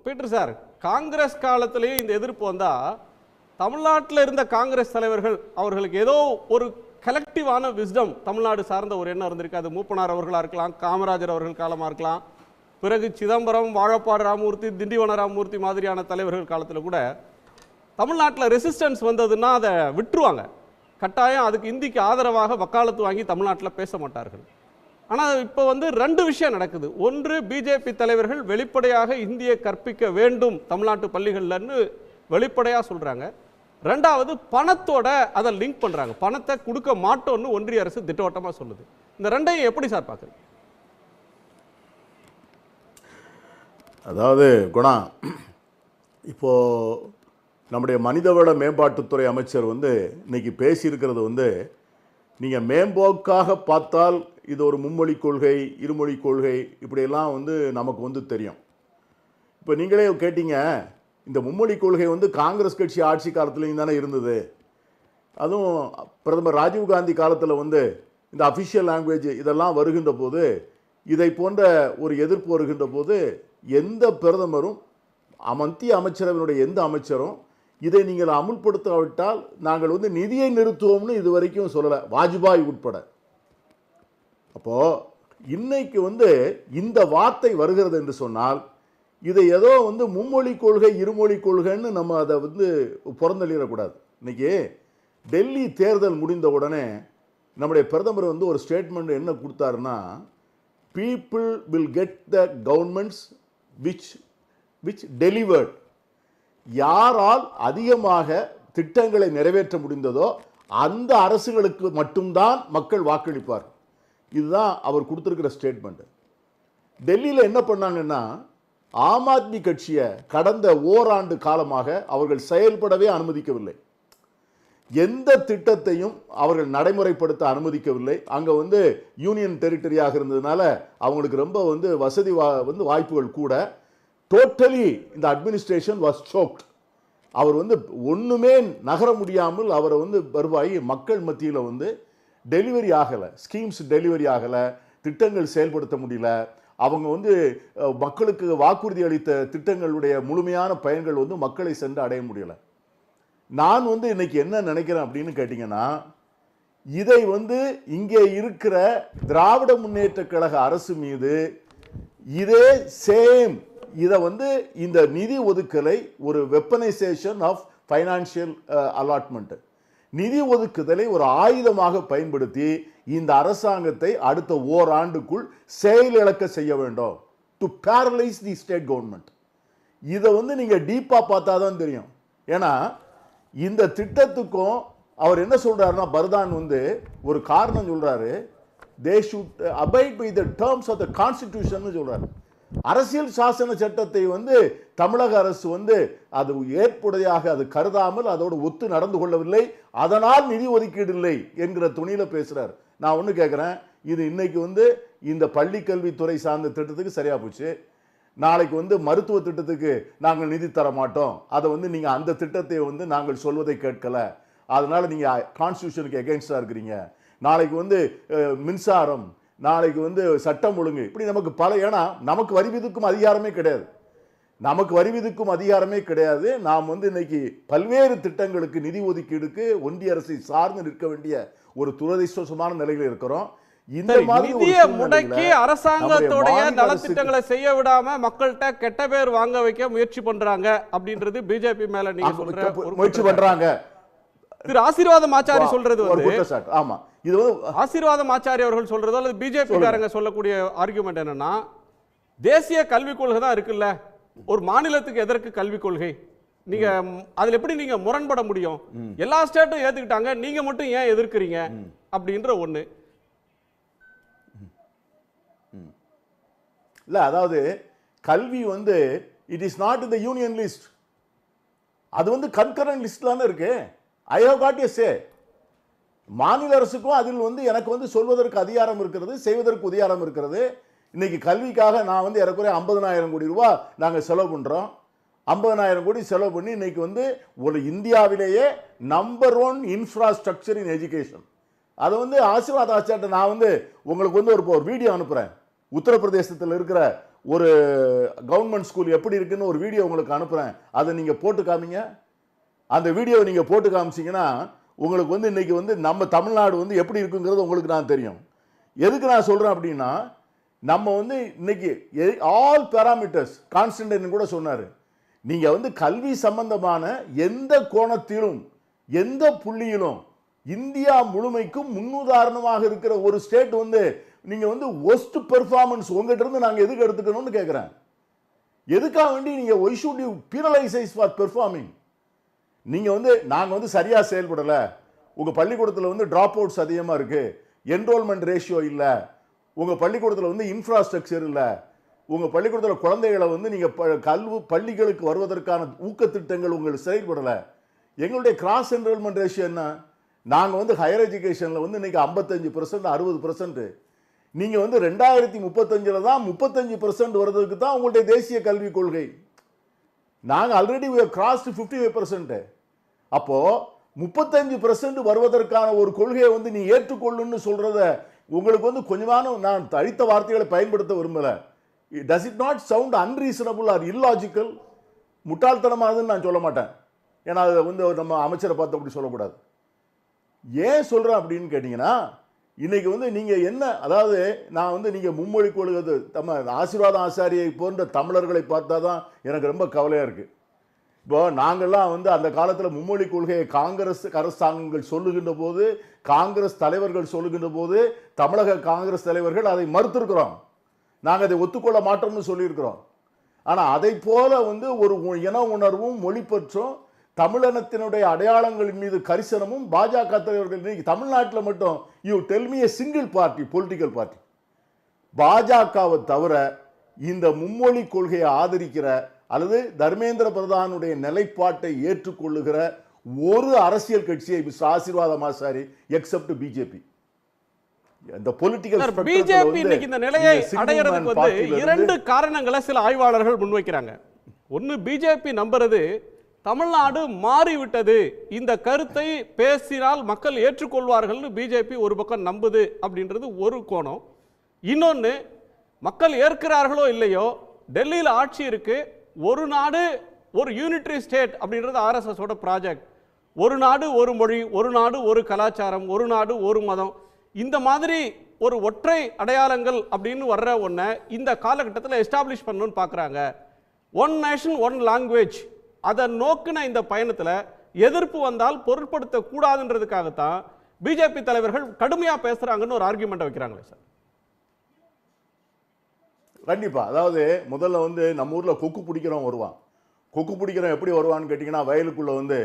Peter sir, Congress காலத்திலேயே இந்த எதிர்ப்பு வந்தா தமிழ்நாட்டில் இருந்த காங்கிரஸ் தலைவர்கள் அவர்களுக்கு ஏதோ ஒரு கலெக்டிவான விஸ்டம் தமிழ்நாடு சார்ந்த ஒரு எண்ணம் இருந்திருக்கு. அது மூப்பனார் அவர்களாக இருக்கலாம், காமராஜர் அவர்கள் காலமாக இருக்கலாம், பிறகு சிதம்பரம், வாழப்பாடு ராமமூர்த்தி, திண்டிவன ராமமூர்த்தி மாதிரியான தலைவர்கள் காலத்தில் கூட தமிழ்நாட்டில் ரெசிஸ்டன்ஸ் வந்ததுன்னா அதை விட்டுருவாங்க. கட்டாயம் அதுக்கு இந்திக்கு ஆதரவாக வக்காலத்து வாங்கி தமிழ்நாட்டில் பேச மாட்டார்கள். ஆனால் இப்போ ரெண்டு விஷயம் நடக்குது. ஒன்று, பிஜேபி தலைவர்கள் வெளிப்படையாக இந்தியை கற்பிக்க வேண்டும் தமிழ்நாட்டு பள்ளிகள்லன்னு வெளிப்படையாக சொல்கிறாங்க. ரெண்டாவது, பணத்தோட அதை லிங்க் பண்ணுறாங்க. பணத்தை கொடுக்க மாட்டோம்னு ஒன்றிய அரசு திட்டவட்டமாக சொல்லுது. இந்த ரெண்டையும் எப்படி சார் பார்க்குறது? அதாவது குணா, இப்போது நம்முடைய மனிதவள மேம்பாட்டுத்துறை அமைச்சர் இன்னைக்கு பேசியிருக்கிறது நீங்கள் மேம்போக்காக பார்த்தால் இது ஒரு மும்மொழி கொள்கை, இருமொழி கொள்கை, இப்படியெல்லாம் நமக்கு தெரியும். இப்போ நீங்களே கேட்டீங்க, இந்த மும்மொழி கொள்கை காங்கிரஸ் கட்சி ஆட்சி காலத்துலேயும் தானே இருந்தது. அதுவும் பிரதமர் ராஜீவ்காந்தி காலத்தில் இந்த அஃபிஷியல் லாங்குவேஜ் இதெல்லாம் வருகின்ற போது, இதை போன்ற ஒரு எதிர்ப்பு வருகின்ற போது எந்த பிரதமரும், மத்திய அமைச்சரவையினுடைய எந்த அமைச்சரும் இதை நீங்கள் அமுல்படுத்தாவிட்டால் நாங்கள் நிதியை நிறுத்துவோம்னு இது வரைக்கும் சொல்லலை, வாஜ்பாய் உட்பட. அப்போது இன்னைக்கு இந்த வார்த்தை வருகிறது என்று சொன்னால் இதை ஏதோ மும்மொழி கொள்கை, இருமொழி கொள்கைன்னு நம்ம அதை புறந்தள்ளிடக்கூடாது. இன்னைக்கு டெல்லி தேர்தல் முடிந்த உடனே நம்முடைய பிரதமர் ஒரு ஸ்டேட்மெண்ட் என்ன கொடுத்தாருன்னா, people will get the governments which delivered. யாரால் அதிகமாக திட்டங்களை நிறைவேற்ற முடிந்ததோ அந்த அரசுகளுக்கு மட்டும்தான் மக்கள் வாக்களிப்பார். இதுதான் அவர் கொடுத்திருக்கிற ஸ்டேட்மெண்ட். டெல்லியில் என்ன பண்ணாங்கன்னா, ஆம் ஆத்மி கட்சியை கடந்த ஓராண்டு காலமாக அவர்கள் செயல்படவே அனுமதிக்கவில்லை. எந்த திட்டத்தையும் அவர்கள் நடைமுறைப்படுத்த அனுமதிக்கவில்லை. அங்கே யூனியன் டெரிட்டரியாக இருந்ததுனால அவங்களுக்கு ரொம்ப வசதி வாய்ப்புகள் கூட. டோட்டலி இந்த அட்மினிஸ்ட்ரேஷன் வாஸ் சோக்ட். அவர் ஒன்றுமே நகர முடியாமல் அவரை வருவாய் மக்கள் மத்தியில் டெலிவரி ஆகலை, ஸ்கீம்ஸ் டெலிவரி ஆகலை, திட்டங்கள் செயல்படுத்த முடியல. அவங்க மக்களுக்கு வாக்குறுதி அளித்த திட்டங்களுடைய முழுமையான பயன்கள் மக்களை சென்று அடைய முடியலை. நான் இன்னைக்கு என்ன நினைக்கிறேன் அப்படின்னு கேட்டிங்கன்னா, இதை இங்கே இருக்கிற திராவிட முன்னேற்ற கழக அரசு மீது இதே சேம் இதை இந்த நிதி ஒதுக்கலை ஒரு வெப்பனைசேஷன் ஆஃப் ஃபைனான்சியல் அலாட்மெண்ட், நிதி ஒதுக்குதலை ஒரு ஆயுதமாக பயன்படுத்தி இந்த அரசாங்கத்தை அடுத்த ஓராண்டுக்குள் செயலிழக்க செய்ய வேண்டும். To paralyse the state government. இதை நீங்க டீப்பா பார்த்தா தான் தெரியும். ஏன்னா இந்த திட்டத்துக்கும் அவர் என்ன சொல்றாருன்னா, பர்தான் ஒரு காரணம் சொல்றாரு, they should abide by the terms of the constitution சொல்றாரு. அரசியல் சாசன சட்டத்தை தமிழக அரசு அது ஏற்புடையாக அது கருதாமல் அதோடு ஒத்து நடந்து கொள்ளவில்லை, அதனால் நிதி ஒதுக்கீடு இல்லை என்கிற துணியில பேசுறார். நான் ஒன்று கேட்குறேன், இது இன்னைக்கு இந்த பள்ளி கல்வித்துறை சார்ந்த திட்டத்துக்கு சரியா போச்சு. நாளைக்கு மருத்துவ திட்டத்துக்கு நாங்கள் நிதி தர மாட்டோம், அதை நீங்க அந்த திட்டத்தை நாங்கள் சொல்வதை கேட்கல, அதனால நீங்க கான்ஸ்டிடியூஷனுக்கு எகெயின்ஸ்டா இருக்கிறீங்க. நாளைக்கு மின்சாரம், நாளைக்கு சட்டம் ஒழுங்கு, இப்படி நமக்கு ஏன்னா நமக்கு வரி விதிக்கும் அதிகாரமே கிடையாது, நாம் இன்னைக்கு பல்வேறு திட்டங்களுக்கு நிதி ஒதுக்கீடுக்கு ஒன்றிய அரசை சார்ந்து நிற்க வேண்டிய ஒரு துரதிர்ஷ்டமான நிலையில் இருக்கிறோம். இந்த நிதியை முடக்கி அரசாங்கத்தோடைய நலத்திட்டங்களை செய்ய விடாம மக்கள்கிட்ட கெட்ட பேர் வாங்க வைக்க முயற்சி பண்றாங்க அப்படின்றது பிஜேபி மேல நீங்க சொல்ற முயற்சி பண்றாங்க. திரு ஆசீர்வாதம் ஆச்சாரி சொல்றது ஆமா, இது ஆசீர்வாதம் ஆச்சாரி அவர்கள் சொல்றதோ அல்லது பிஜேபி காரங்க சொல்லக்கூடிய ஆர்குமெண்ட் என்னன்னா, தேசிய கல்விக் கொள்கை தான் இருக்குல்ல, ஒரு மாநிலத்துக்கு எதற்கு கல்விக் கொள்கை, நீங்க அதுல எப்படி நீங்க முரண்பட முடியும், எல்லா ஸ்டேட்டும் ஏத்துக்கிட்டாங்க, நீங்க மட்டும் ஏன் எதிர்க்கிறீங்க அப்படின்ற ஒண்ணு இல்ல. அதாவது கல்வி it is not in the union list, அது கன்கரண்ட் லிஸ்ட்ல இருக்கு. ஐ ஹவ் காட் எ சே. மாநில அரசுக்கும் அதில் எனக்கு சொல்வதற்கு அதிகாரம் இருக்கிறது, செய்வதற்கு அதிகாரம் இருக்கிறது. இன்னைக்கு கல்விக்காக நான் ஏறக்குறைய 50,000 கோடி ரூபாய் நாங்கள் செலவு பண்றோம். 50,000 கோடி செலவு பண்ணி இன்னைக்கு ஒரு இந்தியாவிலேயே நம்பர் 1 இன்ஃப்ராஸ்ட்ரக்சர் இன் எஜுகேஷன். அதை ஆசீர்வாத் ஆச்சார்ட்ட நான் உங்களுக்கு ஒரு வீடியோ அனுப்புறேன். உத்தரப்பிரதேசத்தில் இருக்கிற ஒரு கவர்மெண்ட் ஸ்கூல் எப்படி இருக்குன்னு ஒரு வீடியோ உங்களுக்கு அனுப்புறேன், அதை நீங்க போட்டு காமிங்க. அந்த வீடியோவை நீங்க போட்டு காமிச்சீங்கன்னா உங்களுக்கு வந்து இன்னைக்கு வந்து நம்ம தமிழ்நாடு வந்து எப்படி இருக்குங்கிறது உங்களுக்கு நான் தெரியும். எதுக்கு நான் சொல்றேன் அப்படின்னா, நம்ம வந்து இன்னைக்கு ஆல் பேராமீட்டர்ஸ் கான்ஸ்டன்டைன் கூட சொன்னாரு, நீங்க வந்து கல்வி சம்பந்தமான எந்த கோணத்திலும் எந்த புள்ளியிலும் இந்தியா முழுமைக்கும் முன்னுதாரணமாக இருக்கிற ஒரு ஸ்டேட் வந்து நீங்க வந்து ஒஸ்ட் பெர்ஃபார்மன்ஸ் உங்ககிட்ட இருந்து நாங்க எதுக்கு எடுத்துக்கணும்னு கேட்கிறேன். எதுக்காக வேண்டி நீங்க why should you penalise for performing? நீங்க வந்து நாங்க வந்து சரியா செயல்படல, உங்க பள்ளிக்கூடத்தில் வந்து டிராப் அவுட்ஸ் அதிகமா இருக்கு, என்ரோல்மெண்ட் ரேஷியோ இல்ல, உங்க பள்ளிக்கூடத்தில் வந்து இன்ஃப்ராஸ்ட்ரக்சர் இல்ல, உங்க பள்ளிக்கூடத்தில் குழந்தைகளை வந்து நீங்க பள்ளிகளுக்கு வருவதற்கான ஊக்கத்திட்டங்கள் உங்களுக்கு செயல்படல. எங்களுடைய கிராஸ் என்ரோல்மெண்ட் ரேஷியோ என்ன? நாங்க வந்து ஹையர் எஜுகேஷன்ல வந்து இன்னைக்கு 55% 60%. நீங்க வந்து 2035 தான் 35% வர்றதுக்கு தான் உங்களுடைய தேசிய கல்விக் கொள்கை. நாங்க ஆல்ரெடி we have crossed 55%. அப்போ 35% வருவதற்கான ஒரு கொள்கையை வந்து நீ ஏற்றுக்கொள்ளுன்னு சொல்றத உங்களுக்கு வந்து கொஞ்சமான நான் அழித்த வார்த்தைகளை பயன்படுத்த விரும்பல. Does it not sound unreasonable or illogical? முட்டாள்தனமானதுன்னு நான் சொல்ல மாட்டேன், ஏன்னா அதை வந்து நம்ம அமைச்சரை பார்த்து அப்படி சொல்லக்கூடாது. ஏன் சொல்றேன் அப்படின்னு கேட்டீங்கன்னா, இன்னைக்கு வந்து நீங்க என்ன, அதாவது நான் வந்து நீங்க மும்மொழி கொள்கை நம்ம ஆசீர்வாதம் ஆசாரியை போன்ற தமிழர்களை பார்த்தா தான் எனக்கு ரொம்ப கவலையா இருக்கு. இப்போ நாங்கள்லாம் வந்து அந்த காலத்தில் மும்மொழி கொள்கையை காங்கிரஸ் அரசாங்கங்கள் சொல்லுகின்ற போது, காங்கிரஸ் தலைவர்கள் சொல்லுகின்ற போது, தமிழக காங்கிரஸ் தலைவர்கள் அதை மறுத்திருக்கிறோம். நாங்கள் அதை ஒத்துக்கொள்ள மாட்டோம்னு சொல்லியிருக்கிறோம். ஆனால் அதை போல வந்து ஒரு இன உணர்வும் மொழிப்பற்றும் தமிழினத்தினுடைய அடையாளங்களின் மீது கரிசனமும் பாஜக தலைவர்கள் இன்னைக்கு தமிழ்நாட்டில் மட்டும், you tell me a single party political party பாஜகவை தவிர இந்த மும்மொழி கொள்கையை ஆதரிக்கிற அல்லது தர்மேந்திர பிரதானுடைய நிலைப்பாட்டை ஏற்றுக்கொள்ளுகிற ஒரு அரசியல் கட்சியை மிஸ்டர் ஆசீர்வாதம் ஆசாரி எக்ஸப்ட் பிஜேபி. இந்த பொலிட்டிக்கல் பிஜேபி இன்னைக்கு இந்த நிலையை அடையறதுக்கு வந்து இரண்டு காரணங்களை சில ஆய்வாளர்கள் முன்வைக்கிறாங்க. ஒன்னு, பிஜேபி நம்புறது தமிழ்நாடு மாறிவிட்டது, இந்த கருத்தை பேசினால் மக்கள் ஏற்றுக்கொள்வார்கள் பிஜேபி ஒரு பக்கம் நம்புது அப்படின்றது ஒரு கோணம். இன்னொன்னு, மக்கள் ஏற்கிறார்களோ இல்லையோ டெல்லியில் ஆட்சி இருக்கு, ஒரு நாடு ஒரு யூனிட்டரி ஸ்டேட் அப்படின்றது ஆர்எஸ்எஸ் ஓட ப்ராஜெக்ட். ஒரு நாடு ஒரு மொழி, ஒரு நாடு ஒரு கலாச்சாரம், ஒரு நாடு ஒரு மதம், இந்த மாதிரி ஒரு ஒற்றை அடையாளங்கள் அப்படின்னு வர்ற ஒன்றை இந்த காலகட்டத்தில் எஸ்டாப்ளிஷ் பண்ணணும்னு பார்க்குறாங்க. ஒன் நேஷன் ஒன் லாங்குவேஜ், அதை நோக்கின இந்த பயணத்தில் எதிர்ப்பு வந்தால் பொருட்படுத்த கூடாதுன்றதுக்காகத்தான் பிஜேபி தலைவர்கள் கடுமையாக பேசுறாங்கன்னு ஒரு ஆர்குமெண்ட் வைக்கிறாங்களே சார். கண்டிப்பா. அதாவது முதல்ல வந்து நம்ம ஊர்ல கொக்கு பிடிக்கிறவன் வருவான். கொக்கு பிடிக்கிறவன் எப்படி வருவான்னு கேட்டிங்கன்னா, வயலுக்குள்ள வந்து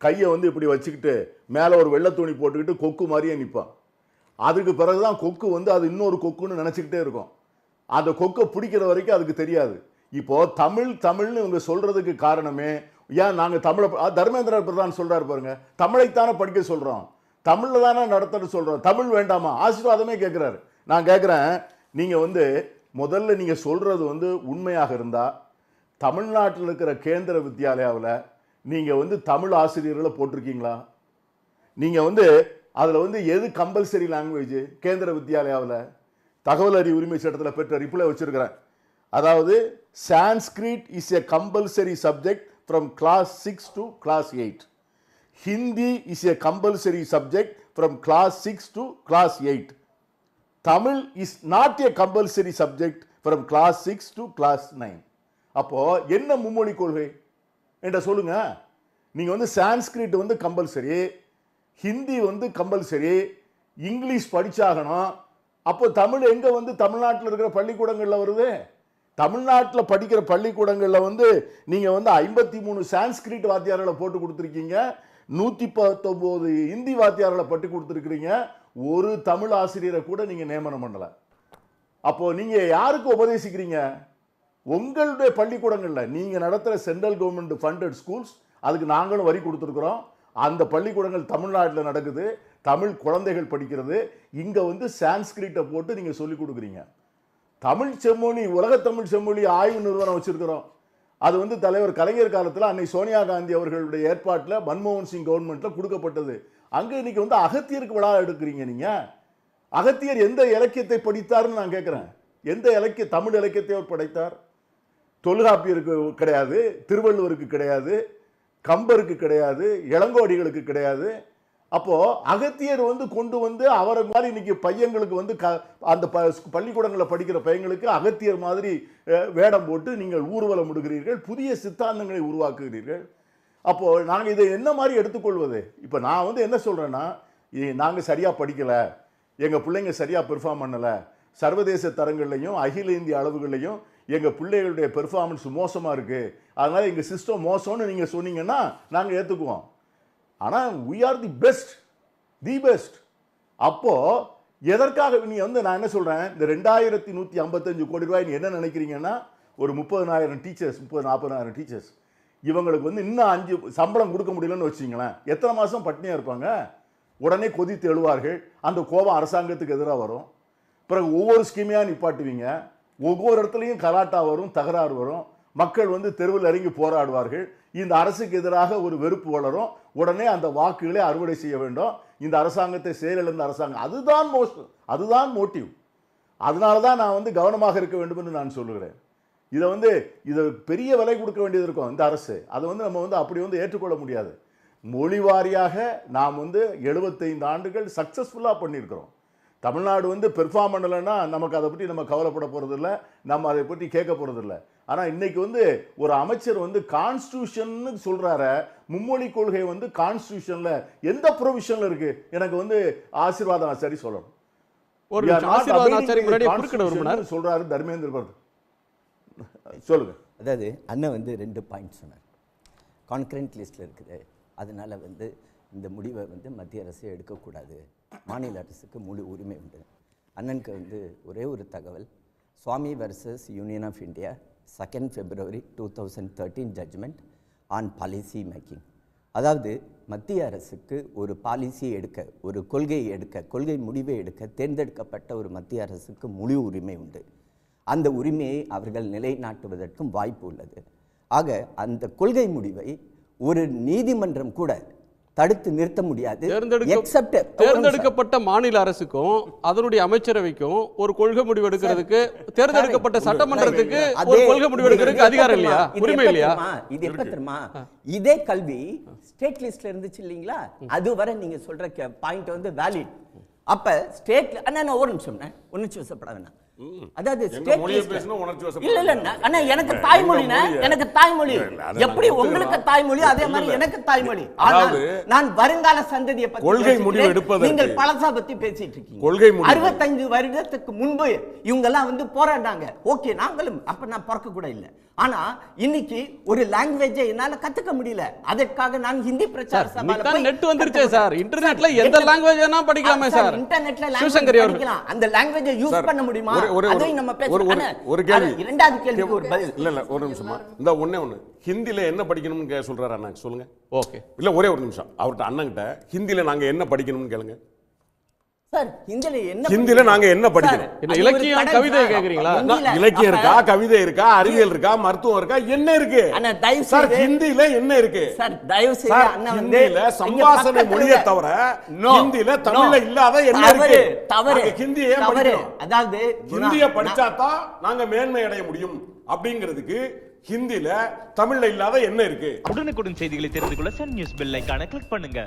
கையை வந்து இப்படி வச்சுக்கிட்டு மேலே ஒரு வெள்ளை துணி போட்டுக்கிட்டு கொக்கு மாதிரியே நிற்பான். அதுக்கு பிறகுதான் கொக்கு வந்து அது இன்னொரு கொக்குன்னு நினச்சிக்கிட்டே இருக்கும். அந்த கொக்கை பிடிக்கிற வரைக்கும் அதுக்கு தெரியாது. இப்போ தமிழ்னு இவங்க சொல்றதுக்கு காரணமே, ஏன் நாங்கள் தமிழை தர்மேந்திர பிரதான் சொல்றாரு பாருங்க, தமிழைத்தானே படிக்க சொல்றோம், தமிழில் தானே நடத்தன்னு சொல்றோம், தமிழ் வேண்டாமா? ஆசீர்வாதமே கேட்குறாரு. நான் கேட்குறேன், நீங்க வந்து முதல்ல நீங்க சொல்றது வந்து உண்மையாக இருந்தா தமிழ்நாட்டில் இருக்கிற கேந்திர வித்யாலயாவில் நீங்க வந்து தமிழ் ஆசிரியர்களை போட்டிருக்கீங்களா? நீங்க வந்து அதுல வந்து எது கம்பல்சரி லாங்குவேஜ்? கேந்திர வித்யாலயாவில் தகவல் அறிவு உரிமை சட்டத்தில் பெற்ற ரிப்ளை வச்சிருக்கிறேன். அதாவது Sanskrit is a compulsory subject from class 6 to class 8. Hindi is a compulsory subject from class 6 to class 8. Tamil is not a compulsory subject from class 6 to class 9. அப்போ என்ன மும்மொழி கொள்கை என்ற சொல்லுங்க. நீங்க வந்து சான்ஸ்கிரிட் வந்து கம்பல்சரி, ஹிந்தி வந்து கம்பல்சரி, இங்கிலீஷ் படிச்சாகணும். அப்போ தமிழ் எங்க வந்து தமிழ்நாட்டில் இருக்கிற பள்ளிக்கூடங்கள்ல வருது? தமிழ்நாட்டில் படிக்கிற பள்ளிக்கூடங்கள்ல வந்து நீங்க வந்து 53 சான்ஸ்கிரிட் வாத்தியார்களை போட்டு கொடுத்துருக்கீங்க, 119 இந்தி வாத்தியார்களை பட்டு கொடுத்துருக்கிறீங்க, ஒரு தமிழ் ஆசிரியரை கூட நீங்க நியமனம் பண்ணல. அப்போ நீங்க யாருக்கு உபதேசிக்கிறீங்க? உங்களுடைய பள்ளிக்கூடங்கள்ல நீங்க நடத்துற சென்ட்ரல் கவர்மெண்ட் ஃபண்டட் ஸ்கூல்ஸ், அதுக்கு நாங்களும் வரி கொடுத்துருக்கிறோம். அந்த பள்ளிக்கூடங்கள் தமிழ்நாட்டில் நடக்குது, தமிழ் குழந்தைகள் படிக்கிறது. இங்க வந்து சான்ஸ்கிரிட்டை போட்டு நீங்க சொல்லி கொடுக்குறீங்க. தமிழ் செம்மொழி, உலக தமிழ் செம்மொழி ஆய்வு நிறுவனம் வச்சிருக்கிறோம். அது வந்து தலைவர் கலைஞர் காலத்தில் அன்னை சோனியா காந்தி அவர்களுடைய ஏற்பாட்டில் மன்மோகன் சிங் கவர்மெண்ட்ல கொடுக்கப்பட்டது. அங்க இன்னைக்கு வந்து அகத்தியருக்கு விழா எடுக்கிறீங்க. நீங்க அகத்தியர் எந்த இலக்கியத்தை படித்தாருன்னு நான் கேட்கிறேன். எந்த தமிழ் இலக்கியத்தை அவர் படைத்தார்? தொல்காப்பியருக்கு கிடையாது, திருவள்ளுவருக்கு கிடையாது, கம்பருக்கு கிடையாது, இளங்கோடிகளுக்கு கிடையாது. அப்போ அகத்தியர் கொண்டு வந்து அவரை மாதிரி இன்னைக்கு பையங்களுக்கு அந்த பள்ளிக்கூடங்களில் படிக்கிற பையங்களுக்கு அகத்தியர் மாதிரி வேடம் போட்டு நீங்கள் ஊர்வலம் விடுகிறீர்கள், புதிய சித்தாந்தங்களை உருவாக்குகிறீர்கள். அப்போ நாங்கள் இதை என்ன மாதிரி எடுத்துக்கொள்வது? இப்போ நான் என்ன சொல்றேன்னா, நாங்கள் சரியா படிக்கல, எங்க பிள்ளைங்க சரியா பெர்ஃபார்ம் பண்ணல, சர்வதேச தரங்கள்லையும் அகில இந்திய அளவுகள்லையும் எங்க பிள்ளைகளுடைய பெர்ஃபார்மன்ஸ் மோசமா இருக்கு, அதனால எங்க சிஸ்டம் மோசம்னு நீங்க சொன்னீங்கன்னா நாங்க ஏத்துக்குவோம். ஆனா we are the best. அப்போ எதற்காக நீ நான் என்ன சொல்றேன், இந்த 2155 கோடி ரூபாய் நீ என்ன நினைக்கிறீங்கன்னா, ஒரு 30,000 டீச்சர்ஸ், 30-40,000 டீச்சர்ஸ், இவங்களுக்கு இன்னும் 5 சம்பளம் கொடுக்க முடியலன்னு வச்சுங்களேன், எத்தனை மாசம் பட்டினியா இருப்பாங்க? உடனே கொதித்து எழுவார்கள். அந்த கோபம் அரசாங்கத்துக்கு எதிராக வரும். பிறகு ஒவ்வொரு ஸ்கீமையா நிப்பாட்டுவீங்க, ஒவ்வொரு இடத்துலையும் கலாட்டா வரும், தகராறு வரும், மக்கள் தெருவில் இறங்கி போராடுவார்கள், இந்த அரசுக்கு எதிராக ஒரு வெறுப்பு வளரும், உடனே அந்த வாக்குகளை அறுவடை செய்ய வேண்டும், இந்த அரசாங்கத்தை செயலிழந்த அரசாங்கம். அதுதான் மோட்டிவ். அதனால தான் நான் கவனமாக இருக்க வேண்டும் என்று நான் சொல்லுகிறேன். இதை பெரிய விலை கொடுக்க வேண்டியது இருக்கும் இந்த அரசு. அதை நம்ம அப்படி ஏற்றுக்கொள்ள முடியாது. மொழி வாரியாக நாம் 75 ஆண்டுகள் சக்சஸ்ஃபுல்லாக பண்ணியிருக்கிறோம். தமிழ்நாடு பெர்ஃபார்ம் பண்ணலைன்னா நமக்கு அதை பற்றி நம்ம கவலைப்பட போகிறதில்ல, நம்ம அதை பற்றி கேட்க போகிறதில்ல. ஆனால் இன்னைக்கு ஒரு அமைச்சர் கான்ஸ்டியூஷன் சொல்றாரு, மும்மொழி கொள்கை கான்ஸ்டியூஷன்ல எந்த ப்ரொவிஷன்ல இருக்கு? எனக்கு ஆசீர்வாதம் ஆச்சாரி சொல்லணும். சொல்றாரு தர்மேந்திர பிரதான். சொல்லுங்க. அதாவது அண்ணன் 2 பாயிண்ட் சொன்னார். கான்கரண்ட் லிஸ்ட்ல இருக்குது, அதனால இந்த முடிவை மத்திய அரசு எடுக்கக்கூடாது, மாநில அரசுக்கு முழு உரிமை உண்டு. அண்ணனுக்கு ஒரே ஒரு தகவல், Swamy versus Union of India 2 February 2013 judgement on policy making. அதாவது மத்திய அரசுக்கு ஒரு பாலிசி எடுக்க, ஒரு கொள்கையை எடுக்க, கொள்கை முடிவை எடுக்க தேர்ந்தெடுக்கப்பட்ட ஒரு மத்திய அரசுக்கு முழு உரிமை உண்டு. அந்த உரிமையை அவர்கள் நிலைநாட்டுவதற்கும் வாய்ப்பு உள்ளது. ஆக அந்த கொள்கை முடிவை ஒரு நீதிமன்றம் கூட தடுத்து நிறுத்த முடியாது. தேர்ந்தெடுக்கப்பட்ட மாநில அரசுக்கும் அதனுடைய அமைச்சரவைக்கும் ஒரு கொள்கை முடிவு எடுக்கிறதுக்கு, தேர்ந்தெடுக்கப்பட்ட சட்டமன்றத்துக்கு ஒரு கொள்கை முடிவு எடுக்கிறதுக்கு அதிகாரம் இல்லையா, உரிமை இல்லையா? இது எப்ப தெரியுமா? இதே கல்வி ஸ்டேட் லிஸ்ட்ல இருந்துச்சு இல்லீங்களா, அதுவரை நீங்க சொல்ற பாயிண்ட் வேலிட். அப்ப ஸ்டேட் ஒரு நிமிஷம் உணர்ச்சி வசப்பட வேணாம். அதாவது எனக்கு தாய்மொழினா, எனக்கு தாய்மொழி எப்படி உங்களுக்கு தாய்மொழி, அதே மாதிரி எனக்கு தாய்மொழி. ஆனால் நான் வருங்கால சந்ததியை பத்தி கொள்கை முடிவு எடுப்பதற்கு நீங்கள் பழசா பத்தி பேசிட்டு இருக்கீங்க. கொள்கை 65 வருடத்துக்கு முன்பு இவங்க எல்லாம் போராடினாங்க. ஓகே, நாங்களும் அப்ப நான் பிறக்க கூட இல்லை. ஆனா இன்னைக்கு ஒரு லாங்குவேஜை என்னால கத்துக்க முடியல, அதற்காக நான் ஹிந்தி பிரச்சார சபால போய் நெட் வந்துருச்சே சார், இன்டர்நெட்ல எந்த லாங்குவேஜ் வேணா படிக்கலாமே சார். இன்டர்நெட்ல லாங்குவேஜ் படிக்கலாம், அந்த லாங்குவேஜை யூஸ் பண்ண முடியுமா? அதை நம்ம பேசணும். ஒரு கேள்வி, இரண்டாவது கேள்விக்கு ஒரு பதில். இல்ல ஒரு நிமிஷமா, இந்த ஒண்ணே ஹிந்தில என்ன படிக்கணும்னு சொல்றாரு அண்ணா, சொல்லுங்க. ஓகே, இல்ல ஒரே ஒரு நிமிஷம், அவர்ட்ட அண்ணன்கிட்ட ஹிந்தில நாங்க என்ன படிக்கணும்னு கேளுங்க. சார் ஹிந்தில நாங்க என்ன படிக்கணும்? இலக்கியம் கவிதை கேக்குறீங்களா? இலக்கியம் இருக்கா, கவிதை இருக்கா, அறிவியல் இருக்கா, மருத்துவம் இருக்கா, என்ன இருக்கு சார் ஹிந்தில? என்ன இருக்கு சார்? தயவு செய்து அண்ணா ஹிந்தில சம்பாஷணை மொழியை தவிர ஹிந்தில தமிழ்ல இல்லாத என்ன இருக்கு? தவறு. ஹிந்தி ஏன் படிக்கணும்? அதாவது ஹிந்தியை படிச்சாதான் நாங்க மேன்மை அடைய முடியும் அப்படிங்கிறதுக்கு ஹிந்தில தமிழ்ல இல்லாத என்ன இருக்கு? உடனுக்குடன் செய்திகளை தெரிந்து கொள்ள சன் நியூஸ் பெல் ஐகானை கிளிக் பண்ணுங்க.